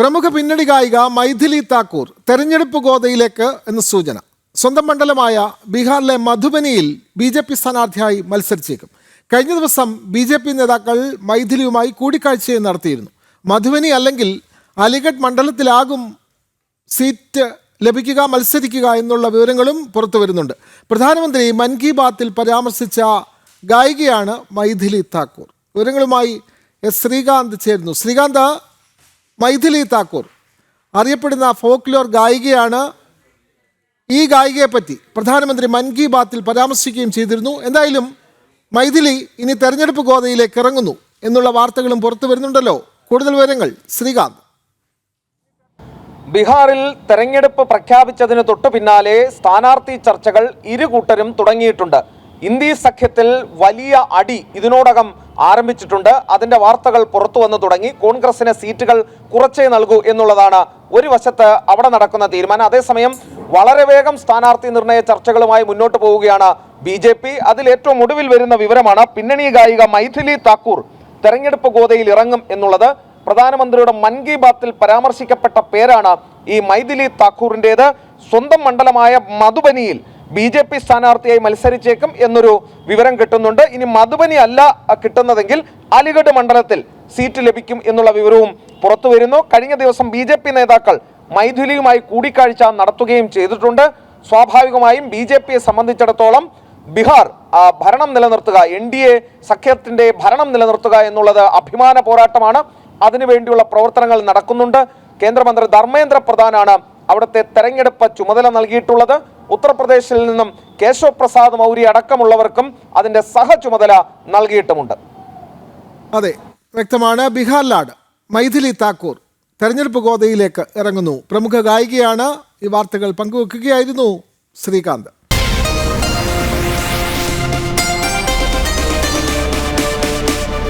പ്രമുഖ പിന്നണി ഗായിക മൈഥിലി താക്കൂർ തെരഞ്ഞെടുപ്പ് ഗോദയിലേക്ക് എന്ന് സൂചന. സ്വന്തം മണ്ഡലമായ ബീഹാറിലെ മധുബനിയിൽ BJP സ്ഥാനാർത്ഥിയായി മത്സരിച്ചേക്കും. കഴിഞ്ഞ ദിവസം BJP നേതാക്കൾ മൈഥിലിയുമായി കൂടിക്കാഴ്ചയും നടത്തിയിരുന്നു. മധുബനി അല്ലെങ്കിൽ അലിഗഡ് മണ്ഡലത്തിലാകും സീറ്റ് ലഭിക്കുക, മത്സരിക്കുക എന്നുള്ള വിവരങ്ങളും പുറത്തു വരുന്നുണ്ട്. പ്രധാനമന്ത്രി മൻ കി ബാത്തിൽ പരാമർശിച്ച ഗായികയാണ് മൈഥിലി താക്കൂർ. വിവരങ്ങളുമായി ശ്രീകാന്ത് ചേരുന്നു. ശ്രീകാന്ത്, മൈഥിലി താക്കൂർ അറിയപ്പെടുന്ന ഫോക്ലോർ ഗായികയാണ്. ഈ ഗായികയെപ്പറ്റി പ്രധാനമന്ത്രി മൻ കി ബാത്തിൽ പരാമർശിക്കുകയും ചെയ്തിരുന്നു. എന്തായാലും മൈഥിലി ഇനി തെരഞ്ഞെടുപ്പ് ഗോദയിലേക്ക് ഇറങ്ങുന്നു എന്നുള്ള വാർത്തകളും പുറത്തു വരുന്നുണ്ടല്ലോ. കൂടുതൽ വിവരങ്ങൾ ശ്രീകാന്ത്. ബീഹാറിൽ തെരഞ്ഞെടുപ്പ് പ്രഖ്യാപിച്ചതിന് തൊട്ടു പിന്നാലെ സ്ഥാനാർത്ഥി ചർച്ചകൾ ഇരുകൂട്ടരും തുടങ്ങിയിട്ടുണ്ട്. ഇന്ത്യ സഖ്യത്തിൽ വലിയ അടി ഇതിനോടകം ആരംഭിച്ചിട്ടുണ്ട്. അതിന്റെ വാർത്തകൾ പുറത്തു വന്നു തുടങ്ങി. കോൺഗ്രസിന് സീറ്റുകൾ കുറച്ചേ നൽകൂ എന്നുള്ളതാണ് ഒരു വശത്ത് അവിടെ നടക്കുന്ന തീരുമാനം. അതേസമയം വളരെ വേഗം സ്ഥാനാർത്ഥി നിർണയ ചർച്ചകളുമായി മുന്നോട്ട് പോവുകയാണ് BJP. അതിൽ ഏറ്റവും ഒടുവിൽ വരുന്ന വിവരമാണ് പിന്നണി ഗായിക മൈഥിലി താക്കൂർ തെരഞ്ഞെടുപ്പ് ഗോദയിൽ ഇറങ്ങും എന്നുള്ളത്. പ്രധാനമന്ത്രിയുടെ മൻ കി ബാത്തിൽ പരാമർശിക്കപ്പെട്ട പേരാണ് ഈ മൈഥിലി താക്കൂറിൻ്റേത്. സ്വന്തം മണ്ഡലമായ മധുബനിയിൽ BJP സ്ഥാനാർത്ഥിയായി മത്സരിച്ചേക്കും എന്നൊരു വിവരം കിട്ടുന്നുണ്ട്. ഇനി മധുബനി അല്ല കിട്ടുന്നതെങ്കിൽ അലിഗഡ് മണ്ഡലത്തിൽ സീറ്റ് ലഭിക്കും എന്നുള്ള വിവരവും പുറത്തു വരുന്നു. കഴിഞ്ഞ ദിവസം BJP നേതാക്കൾ മൈഥിലിയുമായി കൂടിക്കാഴ്ച നടത്തുകയും ചെയ്തിട്ടുണ്ട്. സ്വാഭാവികമായും BJPയെ സംബന്ധിച്ചിടത്തോളം ബീഹാർ ഭരണം നിലനിർത്തുക, NDA സഖ്യത്തിന്റെ ഭരണം നിലനിർത്തുക എന്നുള്ളത് അഭിമാന പോരാട്ടമാണ്. അതിനുവേണ്ടിയുള്ള പ്രവർത്തനങ്ങൾ നടക്കുന്നുണ്ട്. കേന്ദ്രമന്ത്രി ധർമ്മേന്ദ്ര പ്രധാനാണ് അവിടുത്തെ തെരഞ്ഞെടുപ്പ് ചുമതല നൽകിയിട്ടുള്ളത്. ഉത്തർപ്രദേശിൽ നിന്നും കേശവ് പ്രസാദ് മൗര്യ അടക്കമുള്ളവർക്കും അതിന്റെ സഹചുമതല നൽകിയിട്ടുമുണ്ട്. അതെ, വ്യക്തമാണ്. ബീഹാറിലാണ് മൈഥിലി താക്കൂർ തെരഞ്ഞെടുപ്പ് ഗോദയിലേക്ക് ഇറങ്ങുന്നു. പ്രമുഖ ഗായികയാണ്. ഈ വാർത്തകൾ പങ്കുവെക്കുകയായിരുന്നു ശ്രീകാന്ത്.